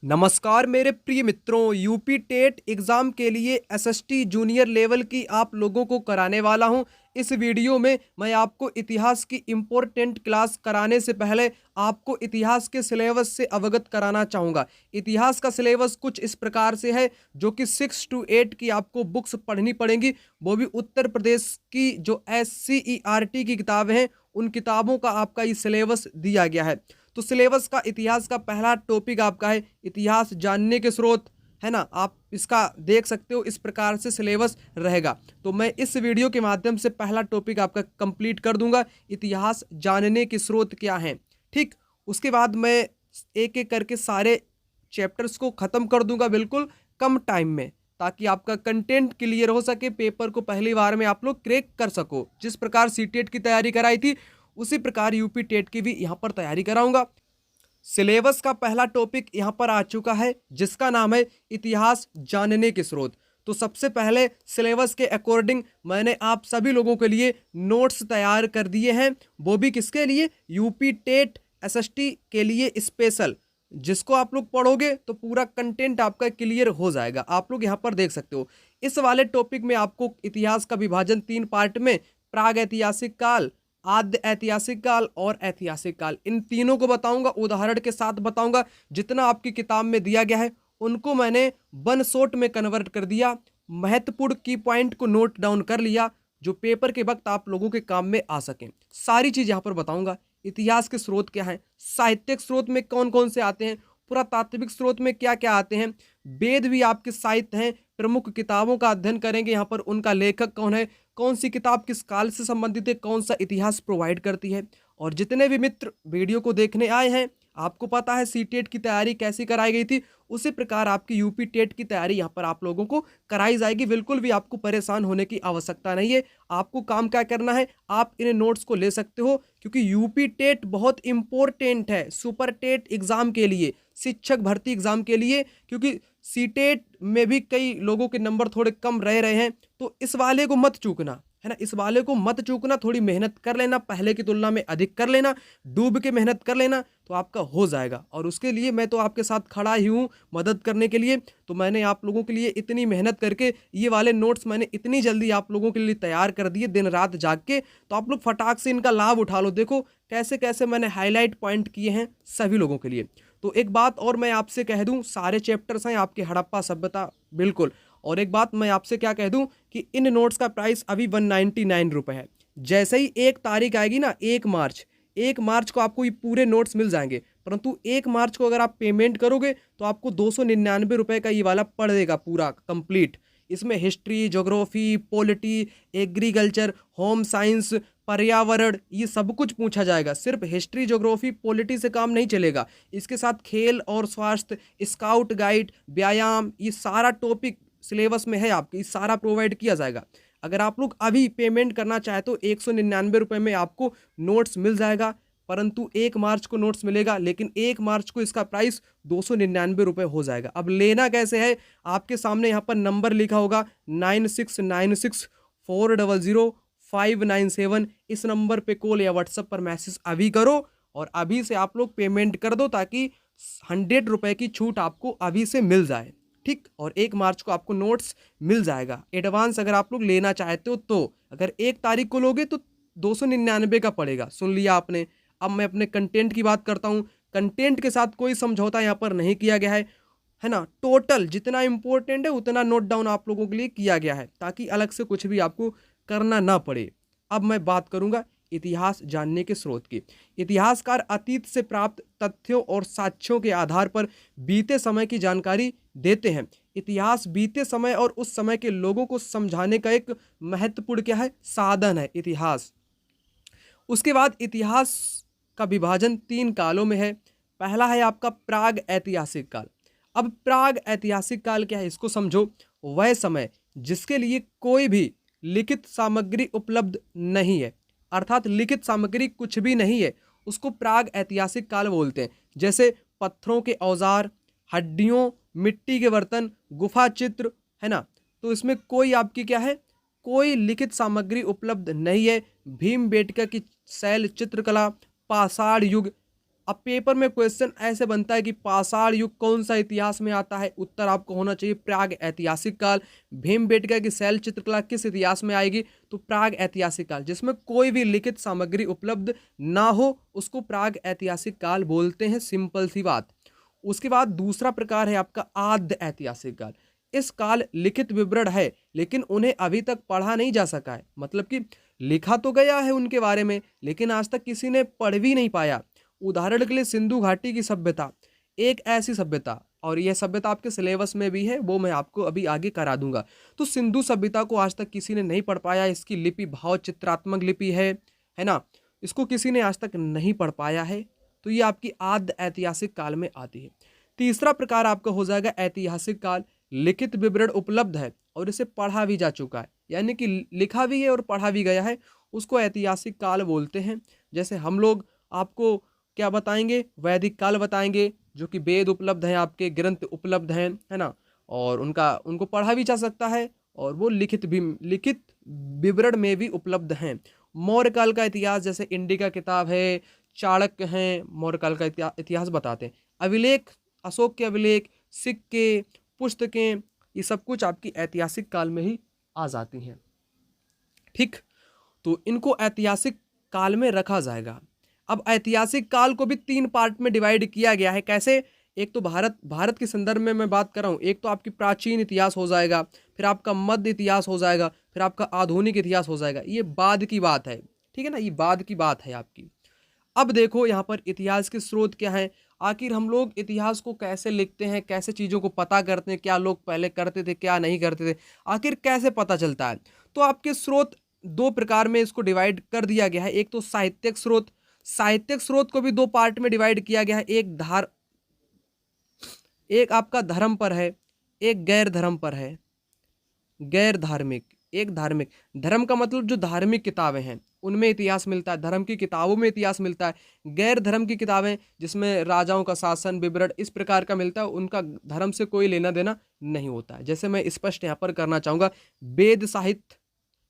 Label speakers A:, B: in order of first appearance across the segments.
A: नमस्कार मेरे प्रिय मित्रों, यूपी टेट एग्ज़ाम के लिए एसएसटी जूनियर लेवल की आप लोगों को कराने वाला हूं। इस वीडियो में मैं आपको इतिहास की इम्पोर्टेंट क्लास कराने से पहले आपको इतिहास के सिलेबस से अवगत कराना चाहूँगा। इतिहास का सिलेबस कुछ इस प्रकार से है जो कि 6 to 8 की आपको बुक्स पढ़नी पड़ेंगी, वो भी उत्तर प्रदेश की जो SCERT की किताबें हैं, उन किताबों का आपका ये सिलेबस दिया गया है। तो सिलेबस का इतिहास का पहला टॉपिक आपका है इतिहास जानने के स्रोत, है ना। आप इसका देख सकते हो, इस प्रकार से सिलेबस रहेगा। तो मैं इस वीडियो के माध्यम से पहला टॉपिक आपका कंप्लीट कर दूंगा, इतिहास जानने के स्रोत क्या हैं। ठीक, उसके बाद मैं एक एक करके सारे चैप्टर्स को ख़त्म कर दूंगा बिल्कुल कम टाइम में, ताकि आपका कंटेंट क्लियर हो सके, पेपर को पहली बार में आप लोग क्रैक कर सको। जिस प्रकार सीटेट की तैयारी कराई थी उसी प्रकार यूपी टेट की भी यहाँ पर तैयारी कराऊंगा। सिलेबस का पहला टॉपिक यहाँ पर आ चुका है जिसका नाम है इतिहास जानने के स्रोत। तो सबसे पहले सिलेबस के अकॉर्डिंग मैंने आप सभी लोगों के लिए नोट्स तैयार कर दिए हैं, वो भी किसके लिए, यूपी टेट एसएसटी के लिए स्पेशल, जिसको आप लोग पढ़ोगे तो पूरा कंटेंट आपका क्लियर हो जाएगा। आप लोग यहाँ पर देख सकते हो, इस वाले टॉपिक में आपको इतिहास का विभाजन 3 पार्ट में, प्राग ऐतिहासिक काल, आद्य ऐतिहासिक काल और ऐतिहासिक काल, इन तीनों को बताऊंगा, उदाहरण के साथ बताऊंगा। जितना आपकी किताब में दिया गया है उनको मैंने वन शॉट में कन्वर्ट कर दिया, महत्वपूर्ण की पॉइंट को नोट डाउन कर लिया जो पेपर के वक्त आप लोगों के काम में आ सकें। सारी चीज़ यहाँ पर बताऊंगा। इतिहास के स्रोत क्या हैं, साहित्यिक स्रोत में कौन कौन से आते हैं, पुरातात्विक स्रोत में क्या क्या आते हैं, वेद भी आपके साहित्य हैं, प्रमुख किताबों का अध्ययन करेंगे यहाँ पर, उनका लेखक कौन है, कौन सी किताब किस काल से संबंधित है, कौन सा इतिहास प्रोवाइड करती है। और जितने भी मित्र वीडियो को देखने आए हैं, आपको पता है सीटेट की तैयारी कैसी कराई गई थी, उसी प्रकार आपकी यूपी टेट की तैयारी यहाँ पर आप लोगों को कराई जाएगी। बिल्कुल भी आपको परेशान होने की आवश्यकता नहीं है। आपको काम क्या करना है, आप इन नोट्स को ले सकते हो, क्योंकि यूपी टेट बहुत इंपॉर्टेंट है सुपर टेट एग्जाम के लिए, शिक्षक भर्ती एग्जाम के लिए, क्योंकि सीटेट में भी कई लोगों के नंबर थोड़े कम रह रहे हैं। तो इस वाले को मत चूकना, है ना, इस वाले को मत चूकना। थोड़ी मेहनत कर लेना, पहले की तुलना में अधिक कर लेना, डूब के मेहनत कर लेना, तो आपका हो जाएगा। और उसके लिए मैं तो आपके साथ खड़ा ही हूँ मदद करने के लिए। तो मैंने आप लोगों के लिए इतनी मेहनत करके ये वाले नोट्स मैंने इतनी जल्दी आप लोगों के लिए तैयार कर दिए, दिन रात जाग के। तो आप लोग फटाक से इनका लाभ उठा लो। देखो कैसे कैसे मैंने हाईलाइट पॉइंट किए हैं सभी लोगों के लिए। तो एक बात और मैं आपसे कह दूं, सारे चैप्टर्स हैं आपके हड़प्पा सभ्यता, बिल्कुल। और एक बात मैं आपसे क्या कह दूं कि इन नोट्स का प्राइस अभी 199 रुपये है। जैसे ही 1 तारीख आएगी ना, 1 मार्च को आपको ये पूरे नोट्स मिल जाएंगे। परंतु 1 मार्च को अगर आप पेमेंट करोगे तो आपको 299 रुपये का ये वाला पड़ेगा पूरा कंप्लीट। इसमें history, geography, polity, agriculture, home science, पर्यावरण, ये सब कुछ पूछा जाएगा। सिर्फ हिस्ट्री, ज्योग्राफी, पॉलिटी से काम नहीं चलेगा, इसके साथ खेल और स्वास्थ्य, स्काउट गाइड, व्यायाम, ये सारा टॉपिक सिलेबस में है आपके, ये सारा प्रोवाइड किया जाएगा। अगर आप लोग अभी पेमेंट करना चाहे तो 199 रुपये में आपको नोट्स मिल जाएगा। परंतु 1 मार्च को नोट्स मिलेगा, लेकिन 1 मार्च को इसका प्राइस 299 रुपये हो जाएगा। अब लेना कैसे है, आपके सामने यहाँ पर नंबर लिखा होगा 9696400597। इस नंबर पे कॉल या व्हाट्सएप पर मैसेज अभी करो और अभी से आप लोग पेमेंट कर दो, ताकि 100 रुपये की छूट आपको अभी से मिल जाए। ठीक, और 1 मार्च को आपको नोट्स मिल जाएगा। एडवांस अगर आप लोग लेना चाहते हो तो अगर 1 तारीख को लोगे तो 299 का पड़ेगा। सुन लिया आपने। अब मैं अपने कंटेंट की बात करता हूँ। कंटेंट के साथ कोई समझौता यहाँ पर नहीं किया गया है ना। टोटल जितना इंपॉर्टेंट है उतना नोट डाउन आप लोगों के लिए किया गया है, ताकि अलग से कुछ भी आपको करना ना पड़े। अब मैं बात करूँगा इतिहास जानने के स्रोत की। इतिहासकार अतीत से प्राप्त तथ्यों और साक्ष्यों के आधार पर बीते समय की जानकारी देते हैं। इतिहास बीते समय और उस समय के लोगों को समझाने का एक महत्वपूर्ण क्या है, साधन है इतिहास। उसके बाद इतिहास का विभाजन 3 कालों में है। पहला है आपका प्राग ऐतिहासिक काल। अब प्राग ऐतिहासिक काल क्या है, इसको समझो। वह समय जिसके लिए कोई भी लिखित सामग्री उपलब्ध नहीं है, अर्थात लिखित सामग्री कुछ भी नहीं है, उसको प्राग ऐतिहासिक काल बोलते हैं। जैसे पत्थरों के औजार, हड्डियों, मिट्टी के बर्तन, गुफा चित्र, है ना। तो इसमें कोई आपकी क्या है, कोई लिखित सामग्री उपलब्ध नहीं है। भीमबेटका की शैल चित्रकला, पाषाण युग, अब पेपर में क्वेश्चन ऐसे बनता है कि पाषाण युग कौन सा इतिहास में आता है, उत्तर आपको होना चाहिए प्राग ऐतिहासिक काल। भीमबेटका की शैल चित्रकला किस इतिहास में आएगी, तो प्राग ऐतिहासिक काल। जिसमें कोई भी लिखित सामग्री उपलब्ध ना हो उसको प्राग ऐतिहासिक काल बोलते हैं, सिंपल सी बात। उसके बाद दूसरा प्रकार है आपका आद्य ऐतिहासिक काल। इस काल लिखित विवरण है लेकिन उन्हें अभी तक पढ़ा नहीं जा सका है, मतलब कि लिखा तो गया है उनके बारे में लेकिन आज तक किसी ने पढ़ भी नहीं पाया। उदाहरण के लिए सिंधु घाटी की सभ्यता एक ऐसी सभ्यता, और यह सभ्यता आपके सिलेबस में भी है, वो मैं आपको अभी आगे करा दूंगा। तो सिंधु सभ्यता को आज तक किसी ने नहीं पढ़ पाया। इसकी लिपि भाव चित्रात्मक लिपि है ना, इसको किसी ने आज तक नहीं पढ़ पाया है। तो ये आपकी आद्य ऐतिहासिक काल में आती है। तीसरा प्रकार आपका हो जाएगा ऐतिहासिक काल। लिखित विवरण उपलब्ध है और इसे पढ़ा भी जा चुका है, यानी कि लिखा भी है और पढ़ा भी गया है, उसको ऐतिहासिक काल बोलते हैं। जैसे हम लोग आपको क्या बताएंगे, वैदिक काल बताएंगे, जो कि वेद उपलब्ध हैं, आपके ग्रंथ उपलब्ध हैं, है ना, और उनको पढ़ा भी जा सकता है और वो लिखित विवरण में भी उपलब्ध हैं। मौर्य काल का इतिहास जैसे इंडिका किताब है, चाणक्य हैं, मौर्य काल का इतिहास बताते हैं। अभिलेख, अशोक के अभिलेख, सिक्के, पुस्तकें, ये सब कुछ आपकी ऐतिहासिक काल में ही आ जाती हैं। ठीक, तो इनको ऐतिहासिक काल में रखा जाएगा। अब ऐतिहासिक काल को भी 3 पार्ट में डिवाइड किया गया है। कैसे, एक तो भारत के संदर्भ में मैं बात कर रहा हूँ, एक तो आपकी प्राचीन इतिहास हो जाएगा, फिर आपका मध्य इतिहास हो जाएगा, फिर आपका आधुनिक इतिहास हो जाएगा। ये बाद की बात है, ठीक है ना, ये बाद की बात है आपकी। अब देखो यहाँ पर इतिहास के स्रोत क्या हैं, आखिर हम लोग इतिहास को कैसे लिखते हैं, कैसे चीज़ों को पता करते हैं, क्या लोग पहले करते थे क्या नहीं करते थे, आखिर कैसे पता चलता है। तो आपके स्रोत 2 प्रकार में इसको डिवाइड कर दिया गया है। एक तो साहित्यिक स्रोत, साहित्यिक स्रोत को भी 2 पार्ट में डिवाइड किया गया है। एक आपका धर्म पर है, एक गैर धर्म पर है। गैर धार्मिक, एक धार्मिक। धर्म का मतलब जो धार्मिक किताबें हैं उनमें इतिहास मिलता है, धर्म की किताबों में इतिहास मिलता है। गैर धर्म की किताबें जिसमें राजाओं का शासन विवरण इस प्रकार का मिलता है, उनका धर्म से कोई लेना देना नहीं होता है। जैसे मैं स्पष्ट यहाँ पर करना चाहूँगा, वेद साहित्य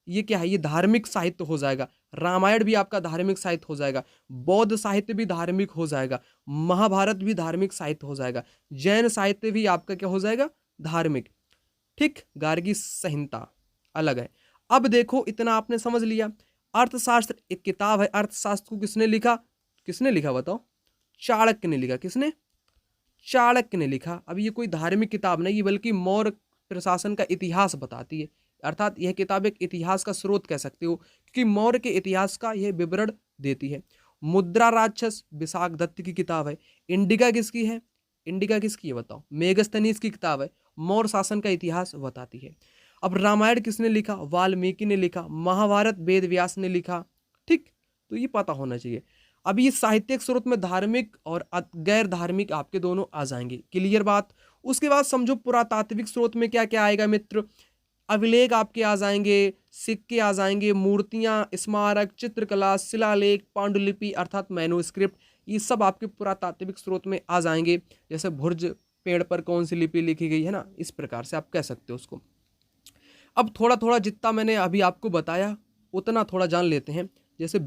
A: ये क्या है, ये धार्मिक साहित्य हो जाएगा। रामायण भी आपका धार्मिक साहित्य हो जाएगा, बौद्ध साहित्य भी धार्मिक हो जाएगा, महाभारत भी धार्मिक साहित्य हो जाएगा, जैन साहित्य भी आपका क्या हो जाएगा, धार्मिक। ठीक, गार्गी संहिता अलग है। अब देखो इतना आपने समझ लिया। अर्थशास्त्र एक किताब है, अर्थशास्त्र को किसने लिखा बताओ, चाणक्य ने लिखा। किसने, चाणक्य ने लिखा। अब ये कोई धार्मिक किताब नहीं है बल्कि मौर्य प्रशासन का इतिहास बताती है, अर्थात यह किताब एक इतिहास का स्रोत कह सकते हो क्योंकि मौर्य के इतिहास का यह विवरण देती है। मुद्रा राक्षस विशाख दत्त की किताब है। इंडिका किसकी है, इंडिका किसकी है बताओ, मेगस्थनीज की किताब है, मौर्य शासन का इतिहास बताती है। अब रामायण किसने लिखा, वाल्मीकि ने लिखा। महाभारत वेद व्यास ने लिखा। ठीक, तो ये पता होना चाहिए। अब ये साहित्यिक स्रोत में धार्मिक और गैर धार्मिक आपके दोनों आ जाएंगे, क्लियर बात। उसके बाद समझो पुरातात्विक स्रोत में क्या क्या आएगा मित्र, अभिलेख आपके आ जाएंगे, सिक्के आ जाएंगे, मूर्तियां, स्मारक, चित्रकला, शिलालेख, पांडुलिपि अर्थात मैन्युस्क्रिप्ट, ये सब आपके पुरातात्विक स्रोत में आ जाएंगे। जैसे भुर्ज पेड़ पर कौन सी लिपि लिखी गई है ना, इस प्रकार से आप कह सकते हो उसको। अब थोड़ा थोड़ा जितना मैंने अभी आपको बताया उतना थोड़ा जान लेते हैं। जैसे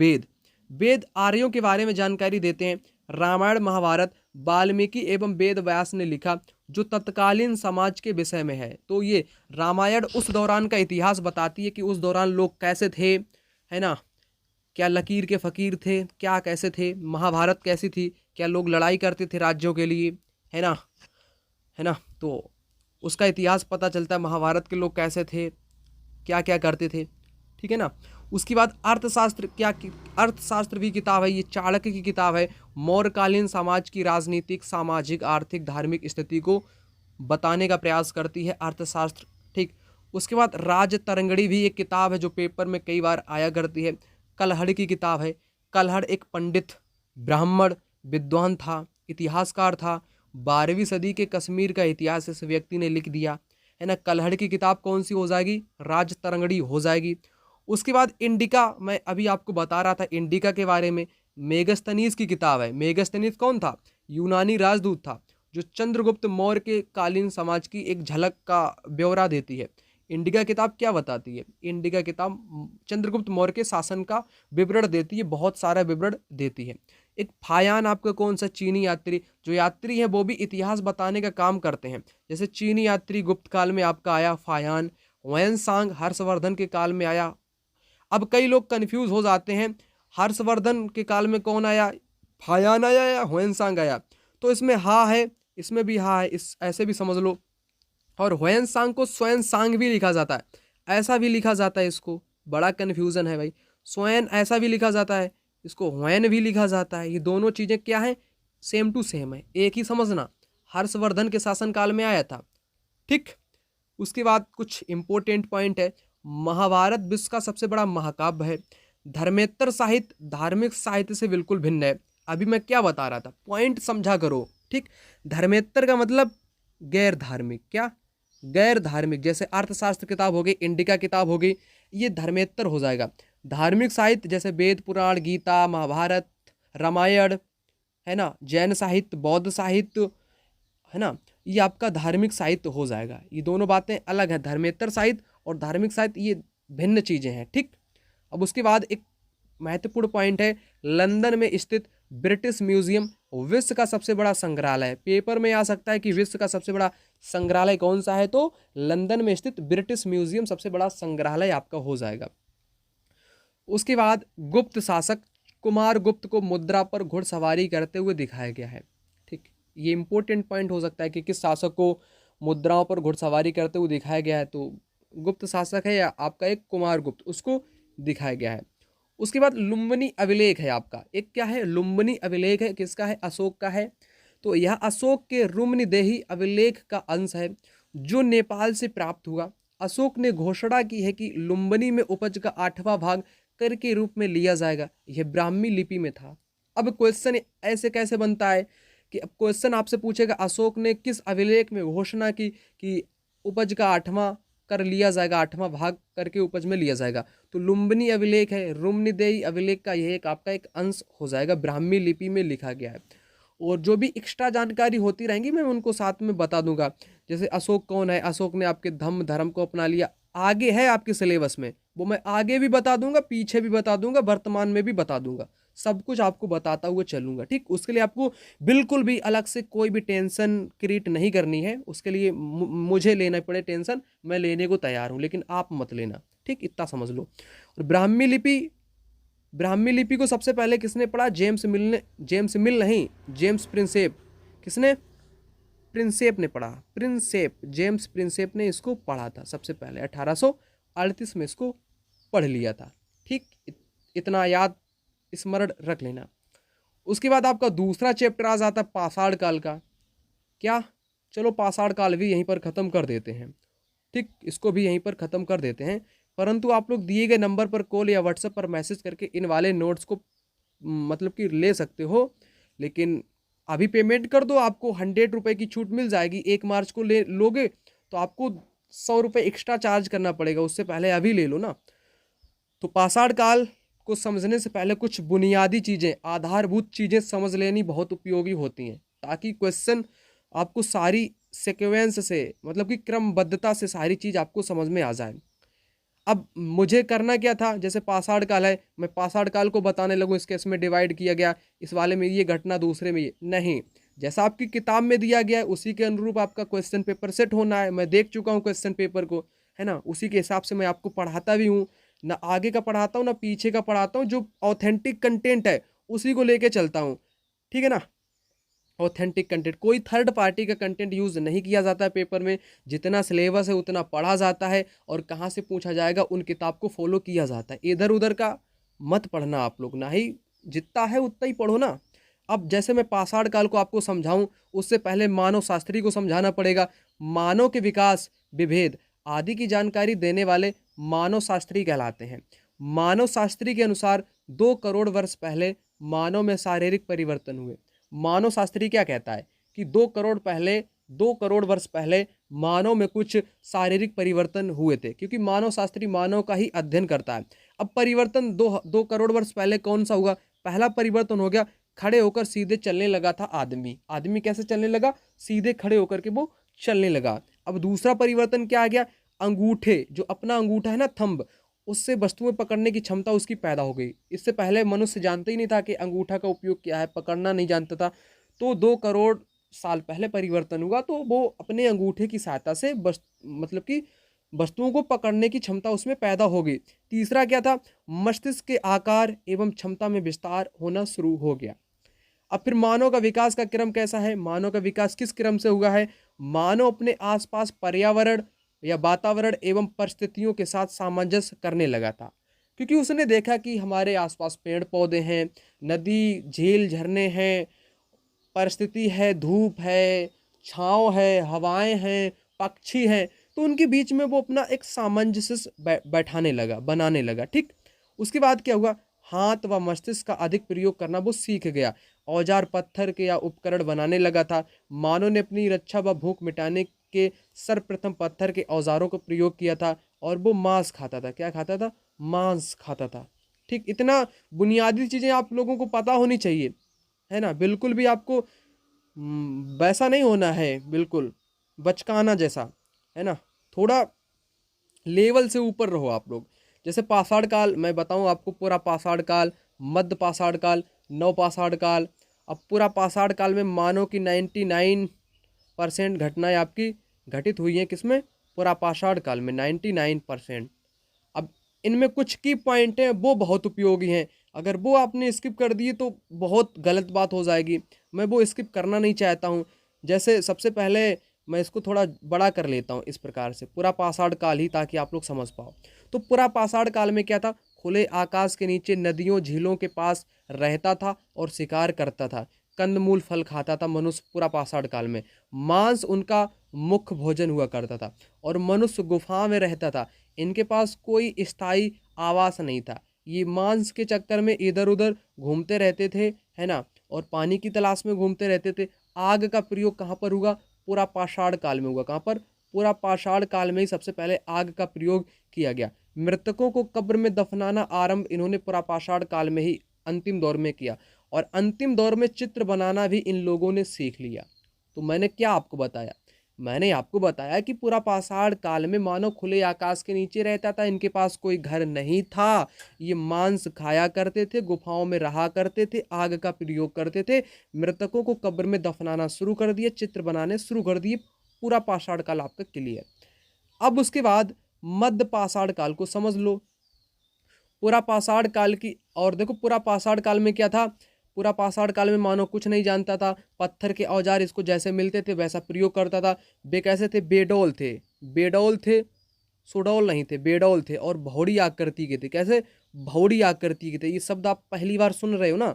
A: वेद आर्यों के बारे में जानकारी देते हैं। रामायण महाभारत वाल्मीकि एवं वेद व्यास ने लिखा जो तत्कालीन समाज के विषय में है। तो ये रामायण उस दौरान का इतिहास बताती है कि उस दौरान लोग कैसे थे, है ना, क्या लकीर के फकीर थे, क्या कैसे थे। महाभारत कैसी थी, क्या लोग लड़ाई करते थे राज्यों के लिए, है ना, तो उसका इतिहास पता चलता है। महाभारत के लोग कैसे थे, क्या क्या करते थे, ठीक है ना। उसके बाद अर्थशास्त्र, अर्थशास्त्र भी किताब है, ये चाणक्य की किताब है। मौर्यकालीन समाज की राजनीतिक, सामाजिक, आर्थिक, धार्मिक स्थिति को बताने का प्रयास करती है अर्थशास्त्र। ठीक, उसके बाद राजतरंगिणी भी एक किताब है जो पेपर में कई बार आया करती है। कलहड़ की किताब है। कलहड़ एक पंडित, ब्राह्मण, विद्वान था, इतिहासकार था। 12वीं सदी के कश्मीर का इतिहास इस व्यक्ति ने लिख दिया, है ना। कलहड़ की किताब कौन सी हो जाएगी, राजतरंगिणी हो जाएगी। उसके बाद इंडिका, मैं अभी आपको बता रहा था इंडिका के बारे में, मेगस्थनीज की किताब है। मेगस्थनीज कौन था, यूनानी राजदूत था जो चंद्रगुप्त मौर्य के कालीन समाज की एक झलक का ब्यौरा देती है। इंडिका किताब क्या बताती है, इंडिका किताब चंद्रगुप्त मौर्य के शासन का विवरण देती है, बहुत सारा विवरण देती है। एक फायान आपका कौन सा, चीनी यात्री। जो यात्री है वो भी इतिहास बताने का काम करते हैं। जैसे चीनी यात्री गुप्त काल में आपका आया फायान, ह्वेनसांग हर्षवर्धन के काल में आया। अब कई लोग कंफ्यूज हो जाते हैं, हर्षवर्धन के काल में कौन आया, फायान आया या ह्वेनसांग आया। तो इसमें हा है, इसमें भी हा है, इस ऐसे भी समझ लो। और ह्वेनसांग को स्वयं सांग भी लिखा जाता है, ऐसा भी लिखा जाता है। इसको बड़ा कन्फ्यूजन है भाई। स्वयं ऐसा भी लिखा जाता है, इसको ह्वेन भी लिखा जाता है। ये दोनों चीज़ें क्या हैं, सेम टू सेम है, एक ही समझना। हर्षवर्धन के शासनकाल में आया था। ठीक। उसके बाद कुछ इंपॉर्टेंट पॉइंट है। महाभारत विश्व का सबसे बड़ा महाकाव्य है। धर्मेतर साहित्य धार्मिक साहित्य से बिल्कुल भिन्न है। अभी मैं क्या बता रहा था, पॉइंट समझा करो। ठीक। धर्मेतर का मतलब गैर धार्मिक, क्या गैर धार्मिक। जैसे अर्थशास्त्र किताब हो गई, इंडिका किताब हो गई, ये धर्मेतर हो जाएगा। धार्मिक साहित्य जैसे वेद पुराण, गीता, महाभारत, रामायण, है ना, जैन साहित्य, बौद्ध साहित्य, है ना, ये आपका धार्मिक साहित्य हो जाएगा। ये दोनों बातें अलग है, धर्मेतर साहित्य और धार्मिक साहित्य ये भिन्न चीज़ें हैं। ठीक। अब उसके बाद एक महत्वपूर्ण पॉइंट है, लंदन में स्थित ब्रिटिश म्यूजियम विश्व का सबसे बड़ा संग्रहालय है। पेपर में आ सकता है कि विश्व का सबसे बड़ा संग्रहालय कौन सा है, तो लंदन में स्थित ब्रिटिश म्यूजियम सबसे बड़ा संग्रहालय आपका हो जाएगा। उसके बाद गुप्त शासक कुमार गुप्त को मुद्रा पर घुड़सवारी करते हुए दिखाया गया है। ठीक। ये इंपॉर्टेंट पॉइंट हो सकता है कि किस शासक को मुद्राओं पर घुड़सवारी करते हुए दिखाया गया है, तो गुप्त शासक है या आपका एक कुमार गुप्त, उसको दिखाया गया है। उसके बाद लुम्बिनी अभिलेख है आपका, एक क्या है, लुम्बिनी अभिलेख है, किसका है, अशोक का है। तो यह अशोक के रुम्निदेही अभिलेख का अंश है जो नेपाल से प्राप्त हुआ। अशोक ने घोषणा की है कि लुम्बिनी में उपज का 8वां भाग कर के रूप में लिया जाएगा। यह ब्राह्मी लिपि में था। अब क्वेश्चन ऐसे कैसे बनता है कि अब क्वेश्चन आपसे पूछेगा अशोक ने किस अभिलेख में घोषणा की कि उपज का 8वां कर लिया जाएगा, 8वां भाग करके उपज में लिया जाएगा। तो लुम्बिनी अभिलेख है, रुम्निदेही अभिलेख का यह एक आपका एक अंश हो जाएगा, ब्राह्मी लिपि में लिखा गया है। और जो भी एक्स्ट्रा जानकारी होती रहेंगी मैं उनको साथ में बता दूंगा। जैसे अशोक कौन है, अशोक ने आपके धम्म धर्म को अपना लिया, आगे है आपके सिलेबस में, वो मैं आगे भी बता दूंगा, पीछे भी बता दूंगा, वर्तमान में भी बता दूंगा, सब कुछ आपको बताता हुआ चलूंगा। ठीक। उसके लिए आपको बिल्कुल भी अलग से कोई भी टेंशन क्रिएट नहीं करनी है। उसके लिए मुझे लेना पड़े टेंशन, मैं लेने को तैयार हूँ, लेकिन आप मत लेना। ठीक, इतना समझ लो। और ब्राह्मी लिपि को सबसे पहले किसने पढ़ा, जेम्स मिल ने, जेम्स मिल नहीं, जेम्स प्रिंसेप। किसने, प्रिंसेप ने पढ़ा, प्रिंसेप, जेम्स प्रिंसेप ने इसको पढ़ा था सबसे पहले, 1838 में इसको पढ़ लिया था। ठीक, इतना याद स्मरण रख लेना। उसके बाद आपका दूसरा चैप्टर आ जाता है पाषाण काल का। क्या, चलो पाषाण काल भी यहीं पर ख़त्म कर देते हैं। ठीक, इसको भी यहीं पर ख़त्म कर देते हैं, परंतु आप लोग दिए गए नंबर पर कॉल या व्हाट्सएप पर मैसेज करके इन वाले नोट्स को मतलब कि ले सकते हो। लेकिन अभी पेमेंट कर दो, आपको 100 रुपये की छूट मिल जाएगी। 1 मार्च को ले लोगे तो आपको 100 रुपये एक्स्ट्रा चार्ज करना पड़ेगा, उससे पहले अभी ले लो ना। तो पाषाण काल को समझने से पहले कुछ बुनियादी चीज़ें, आधारभूत चीज़ें समझ लेनी बहुत उपयोगी होती हैं, ताकि क्वेश्चन आपको सारी सीक्वेंस से मतलब कि क्रमबद्धता से सारी चीज़ आपको समझ में आ जाए। अब मुझे करना क्या था, जैसे पाषाण काल है, मैं पाषाण काल को बताने लगूँ इसके इसमें डिवाइड किया गया, इस वाले में ये घटना, दूसरे में ये नहीं। जैसा आपकी किताब में दिया गया है उसी के अनुरूप आपका क्वेश्चन पेपर सेट होना है। मैं देख चुका हूँ क्वेश्चन पेपर को, है ना, उसी के हिसाब से मैं आपको पढ़ाता भी हूँ, ना आगे का पढ़ाता हूँ ना पीछे का पढ़ाता हूँ। जो ऑथेंटिक कंटेंट है उसी को लेके चलता हूँ, ठीक है ना। ऑथेंटिक कंटेंट, कोई थर्ड पार्टी का कंटेंट यूज़ नहीं किया जाता है पेपर में। जितना सिलेबस है उतना पढ़ा जाता है, और कहाँ से पूछा जाएगा उन किताब को फॉलो किया जाता है। इधर उधर का मत पढ़ना आप लोग, ना ही जितना है उतना ही पढ़ो ना। अब जैसे मैं पाषाण काल को आपको समझाऊं, उससे पहले मानव शास्त्री को समझाना पड़ेगा। मानव के विकास, विभेद आदि की जानकारी देने वाले मानव शास्त्री कहलाते हैं। मानव शास्त्री के अनुसार 2 करोड़ वर्ष पहले मानव में शारीरिक परिवर्तन हुए। मानव शास्त्री क्या कहता है कि 2 करोड़ वर्ष पहले मानव में कुछ शारीरिक परिवर्तन हुए थे, क्योंकि मानव शास्त्री मानव का ही अध्ययन करता है। अब परिवर्तन 2 करोड़ वर्ष पहले कौन सा हुआ, पहला परिवर्तन हो गया, खड़े होकर सीधे चलने लगा था आदमी। आदमी कैसे चलने लगा, सीधे खड़े होकर के वो चलने लगा। अब दूसरा परिवर्तन क्या आ गया, अंगूठे, जो अपना अंगूठा है ना, थंब, उससे वस्तुएं पकड़ने की क्षमता उसकी पैदा हो गई। इससे पहले मनुष्य जानता ही नहीं था कि अंगूठा का उपयोग क्या है, पकड़ना नहीं जानता था। तो 2 करोड़ साल पहले परिवर्तन हुआ, तो वो अपने अंगूठे की सहायता से मतलब कि वस्तुओं को पकड़ने की क्षमता उसमें पैदा हो गई। तीसरा क्या था, मस्तिष्क के आकार एवं क्षमता में विस्तार होना शुरू हो गया। अब फिर मानव का विकास का क्रम कैसा है, मानव का विकास किस क्रम से हुआ है। मानव अपने आसपास पर्यावरण या वातावरण एवं परिस्थितियों के साथ सामंजस्य करने लगा था, क्योंकि उसने देखा कि हमारे आसपास पेड़ पौधे हैं, नदी झील झरने हैं, परिस्थिति है, धूप है, छाँव है, हवाएं हैं, पक्षी हैं, तो उनके बीच में वो अपना एक सामंजस्य बैठाने लगा, बनाने लगा। ठीक, उसके बाद क्या हुआ, हाथ व मस्तिष्क का अधिक प्रयोग करना वो सीख गया। औजार पत्थर के या उपकरण बनाने लगा था। मानव ने अपनी रक्षा व भूख मिटाने के सर्वप्रथम पत्थर के औजारों का प्रयोग किया था, और वो मांस खाता था। क्या खाता था, मांस खाता था। ठीक, इतना बुनियादी चीज़ें आप लोगों को पता होनी चाहिए, है ना। बिल्कुल भी आपको वैसा नहीं होना है, बिल्कुल बचकाना जैसा, है ना। थोड़ा लेवल से ऊपर रहो आप लोग। जैसे पाषाण काल, मैं बताऊं आपको, पूरा पाषाण काल, मध्य पाषाण काल, नव पाषाण काल। अब पूरा पाषाण काल में मानव की 99% घटनाएं आपकी घटित हुई हैं। किसमें, पूरा पाषाण काल में 99%। अब इनमें कुछ की पॉइंट हैं वो बहुत उपयोगी हैं, अगर वो आपने स्किप कर दिए तो बहुत गलत बात हो जाएगी। मैं वो स्किप करना नहीं चाहता हूँ। जैसे सबसे पहले मैं इसको थोड़ा बड़ा कर लेता हूँ इस प्रकार से, पूरा पाषाण काल ही, ताकि आप लोग समझ पाओ। तो पूरा पाषाण काल में क्या था, खुले आकाश के नीचे नदियों झीलों के पास रहता था और शिकार करता था। कंदमूल फल खाता था मनुष्य पूरा पाषाण काल में। मांस उनका मुख्य भोजन हुआ करता था, और मनुष्य गुफा में रहता था। इनके पास कोई स्थायी आवास नहीं था। ये मांस के चक्कर में इधर उधर घूमते रहते थे, है ना, और पानी की तलाश में घूमते रहते थे। आग का प्रयोग कहाँ पर हुआ, पूरा पाषाण काल में हुआ। कहाँ पर, पूरा पाषाण काल में ही सबसे पहले आग का प्रयोग किया गया। मृतकों को कब्र में दफनाना आरंभ इन्होंने पूरा पाषाण काल में ही अंतिम दौर में किया, और अंतिम दौर में चित्र बनाना भी इन लोगों ने सीख लिया। तो मैंने क्या आपको बताया, मैंने आपको बताया कि पूरा पाषाण काल में मानव खुले आकाश के नीचे रहता था। इनके पास कोई घर नहीं था। ये मांस खाया करते थे, गुफाओं में रहा करते थे, आग का प्रयोग करते थे, मृतकों को कब्र में दफनाना शुरू कर दिए, चित्र बनाने शुरू कर दिए। पूरा पाषाण काल आपका क्लियर। अब उसके बाद मध्य पाषाण काल को समझ लो। पूरा पाषाण काल की, और देखो पूरा पाषाण काल में क्या था, पूरा पाषाण काल में मानव कुछ नहीं जानता था। पत्थर के औजार इसको जैसे मिलते थे वैसा प्रयोग करता था। वे कैसे थे, बेडौल थे, बेडौल थे, सुडौल नहीं थे, बेडौल थे, और भौड़ी आकृति के थे। कैसे, भौड़ी आकृति के थे। ये शब्द आप पहली बार सुन रहे हो ना,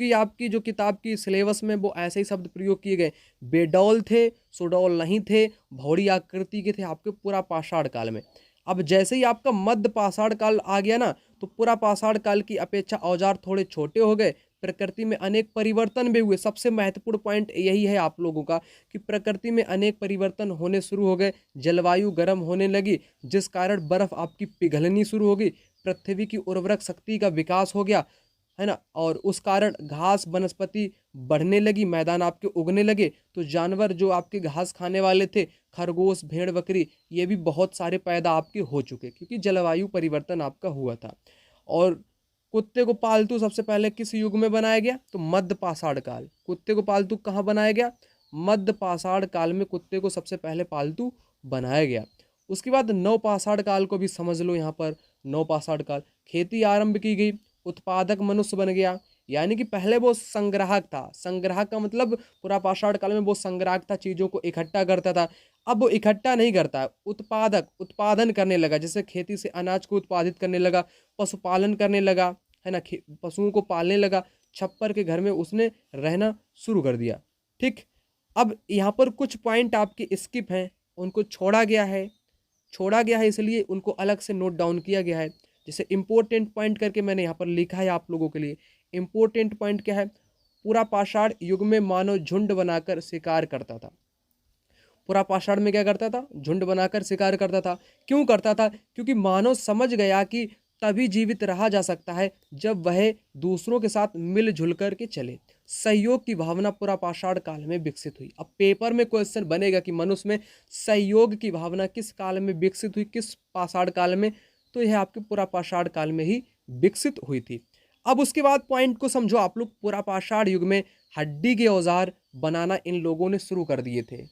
A: क्योंकि आपकी जो किताब की सिलेबस में वो ऐसे ही शब्द प्रयोग किए गए। बेडौल थे, सुडौल नहीं थे, भौड़ी आकृति के थे आपके पूरा पाषाण काल में। अब जैसे ही आपका मध्य पाषाण काल आ गया ना, तो पूरा पाषाण काल की अपेक्षा औजार थोड़े छोटे हो गए। प्रकृति में अनेक परिवर्तन भी हुए। सबसे महत्वपूर्ण पॉइंट यही है आप लोगों का, कि प्रकृति में अनेक परिवर्तन होने शुरू हो गए। जलवायु गर्म होने लगी, जिस कारण बर्फ आपकी पिघलनी शुरू हो गई। पृथ्वी की उर्वरक शक्ति का विकास हो गया, है ना, और उस कारण घास वनस्पति बढ़ने लगी, मैदान आपके उगने लगे। तो जानवर जो आपके घास खाने वाले थे, खरगोश, भेड़, बकरी, ये भी बहुत सारे पैदा आपके हो चुके, क्योंकि जलवायु परिवर्तन आपका हुआ था। और कुत्ते को पालतू सबसे पहले किस युग में बनाया गया, तो मध्य पाषाण काल। कुत्ते को पालतू कहाँ बनाया गया, मध्य पाषाण काल में कुत्ते को सबसे पहले पालतू बनाया गया। उसके बाद नव पाषाण काल को भी समझ लो। यहाँ पर नव पाषाण काल, खेती आरंभ की गई, उत्पादक मनुष्य बन गया। यानी कि पहले वो संग्राहक था। संग्राहक का मतलब पूरा पाषाण काल में वो संग्राहक था, चीज़ों को इकट्ठा करता था। अब वो इकट्ठा नहीं करता, उत्पादक, उत्पादन करने लगा। जैसे खेती से अनाज को उत्पादित करने लगा, पशुपालन करने लगा, है ना, पशुओं को पालने लगा, छप्पर के घर में उसने रहना शुरू कर दिया। ठीक, अब यहाँ पर कुछ पॉइंट आपके स्किप हैं, उनको छोड़ा गया है। छोड़ा गया है इसलिए उनको अलग से नोट डाउन किया गया है। जैसे इंपॉर्टेंट पॉइंट करके मैंने यहाँ पर लिखा है आप लोगों के लिए। इंपॉर्टेंट पॉइंट क्या है, पूरा पाषाण युग में मानव झुंड बनाकर शिकार करता था। पूरा पाषाण में क्या करता था, झुंड बनाकर शिकार करता था। क्यों करता था, क्योंकि मानव समझ गया कि तभी जीवित रहा जा सकता है जब वह दूसरों के साथ मिलजुल कर के चले। सहयोग की भावना पूरा पाषाण काल में विकसित हुई। अब पेपर में क्वेश्चन बनेगा कि मनुष्य में सहयोग की भावना किस काल में विकसित हुई, किस पाषाण काल में, तो तो यह आपके पुरापाषाण काल में ही विकसित हुई थी। अब उसके बाद पॉइंट को समझो आप लोग, पुरापाषाण युग में हड्डी के औजार बनाना इन लोगों ने शुरू कर दिए थे।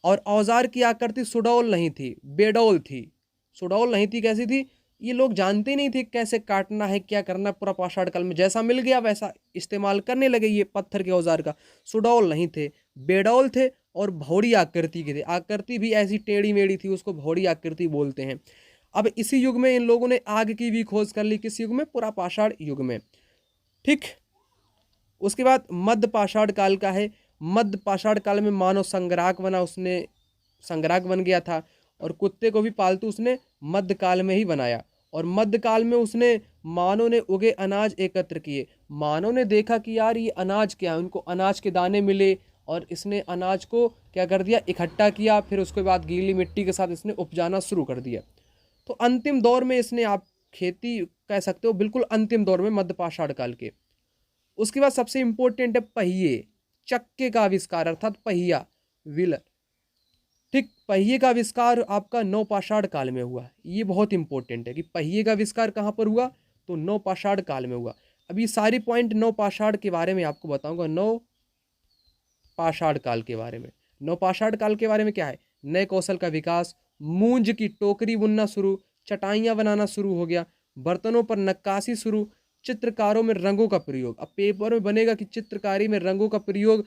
A: और औजार की आकृति सुडौल नहीं थी, बेडौल थी। सुडौल नहीं थी, कैसी थी? ये लोग जानते नहीं थे कैसे काटना है, क्या करना है। पुरापाषाण काल में जैसा मिल गया वैसा इस्तेमाल करने लगे ये पत्थर के औजार का। सुडौल नहीं थे, बेडौल थे और भौरी आकृति के थे। आकृति भी ऐसी टेढ़ी मेढ़ी थी, उसको भौरी आकृति बोलते हैं। अब इसी युग में इन लोगों ने आग की भी खोज कर ली। किस युग में? पुरापाषाण युग में। ठीक। उसके बाद मध्य पाषाण काल का है। मध्य पाषाण काल में मानव संग्राहक बना, उसने संग्राहक बन गया था। और कुत्ते को भी पालतू उसने मध्यकाल में ही बनाया। और मध्यकाल में उसने मानव ने उगे अनाज एकत्र किए। मानव ने देखा कि यार ये अनाज क्या है, उनको अनाज के दाने मिले और इसने अनाज को क्या कर दिया, इकट्ठा किया। फिर उसके बाद गीली मिट्टी के साथ इसने उपजाना शुरू कर दिया। तो अंतिम दौर में इसने, आप खेती कह सकते हो, बिल्कुल अंतिम दौर में मध्य पाषाण काल के। उसके बाद सबसे इंपॉर्टेंट है पहिए, चक्के का आविष्कार, अर्थात पहिया, व्हीलर। ठीक। पहिए का आविष्कार आपका नवपाषाण काल में हुआ। ये बहुत इंपॉर्टेंट है कि पहिए का आविष्कार कहाँ पर हुआ, तो नवपाषाण काल में हुआ। अभी सारी पॉइंट नवपाषाण के बारे में आपको बताऊंगा, नवपाषाण काल के बारे में। नवपाषाण काल के बारे में क्या है? नए कौशल का विकास, मूंज की टोकरी बुनना शुरू, चटाइयाँ बनाना शुरू हो गया, बर्तनों पर नक्काशी शुरू, चित्रकारों में रंगों का प्रयोग। अब पेपर में बनेगा कि चित्रकारी में रंगों का प्रयोग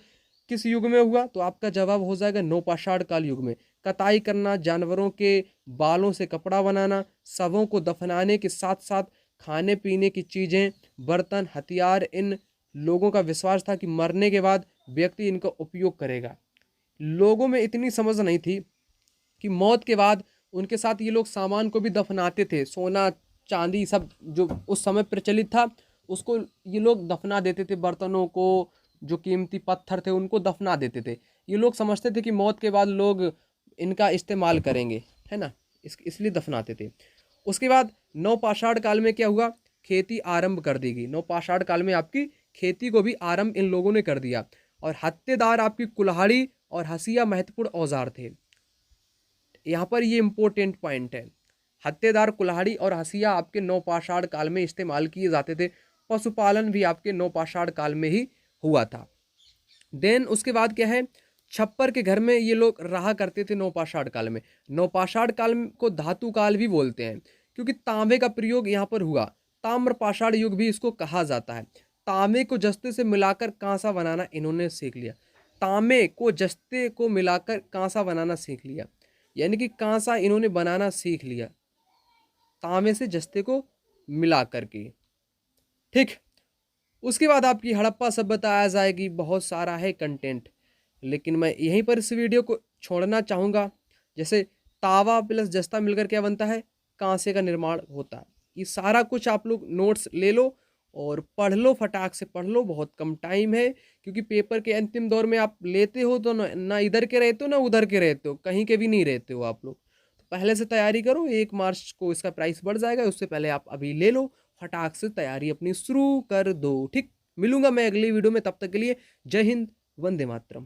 A: किस युग में हुआ, तो आपका जवाब हो जाएगा नवपाषाण काल युग में। कताई करना, जानवरों के बालों से कपड़ा बनाना, शवों को दफनाने के साथ साथ खाने पीने की चीज़ें, बर्तन, हथियार। इन लोगों का विश्वास था कि मरने के बाद व्यक्ति इनका उपयोग करेगा। लोगों में इतनी समझ नहीं थी कि मौत के बाद उनके साथ ये लोग सामान को भी दफनाते थे। सोना चांदी सब जो उस समय प्रचलित था, उसको ये लोग दफना देते थे। बर्तनों को, जो कीमती पत्थर थे, उनको दफना देते थे। ये लोग समझते थे कि मौत के बाद लोग इनका इस्तेमाल करेंगे, है ना, इसलिए दफनाते थे। उसके बाद नवपाषाण काल में क्या हुआ, खेती आरंभ कर दी गई। नवपाषाण काल में आपकी खेती को भी आरंभ इन लोगों ने कर दिया। और हत्तेदार, आपकी कुल्हाड़ी और हंसिया महत्वपूर्ण औजार थे। यहाँ पर ये इंपॉर्टेंट पॉइंट है। हत्तेदार, कुल्हाड़ी और हंसिया आपके नवपाषाण काल में इस्तेमाल किए जाते थे। पशुपालन भी आपके नवपाषाण काल में ही हुआ था। देन उसके बाद क्या है, छप्पर के घर में ये लोग रहा करते थे नवपाषाण काल में। नवपाषाण काल को धातु काल भी बोलते हैं, क्योंकि तांबे का प्रयोग यहाँ पर हुआ। ताम्रपाषाण युग भी इसको कहा जाता है। तांबे को जस्ते से मिलाकर कांसा बनाना इन्होंने सीख लिया। तांबे को जस्ते को मिलाकर कांसा बनाना सीख लिया, यानी कि कांसा इन्होंने बनाना सीख लिया तांबे से जस्ते को मिला करके। ठीक। उसके बाद आपकी हड़प्पा सभ्यता आ जाएगी। बहुत सारा है कंटेंट, लेकिन मैं यहीं पर इस वीडियो को छोड़ना चाहूँगा। जैसे तावा प्लस जस्ता मिलकर क्या बनता है, कांसे का निर्माण होता है। ये सारा कुछ आप लोग नोट्स ले लो और पढ़ लो, फटाक से पढ़ लो। बहुत कम टाइम है, क्योंकि पेपर के अंतिम दौर में आप लेते हो तो ना इधर के रहते हो ना उधर के रहते हो, कहीं के भी नहीं रहते हो आप लोग। तो पहले से तैयारी करो। 1 मार्च को इसका प्राइस बढ़ जाएगा, उससे पहले आप अभी ले लो, फटाक से तैयारी अपनी शुरू कर दो। ठीक। मिलूंगा मैं अगली वीडियो में, तब तक के लिए जय हिंद, वंदे मातरम।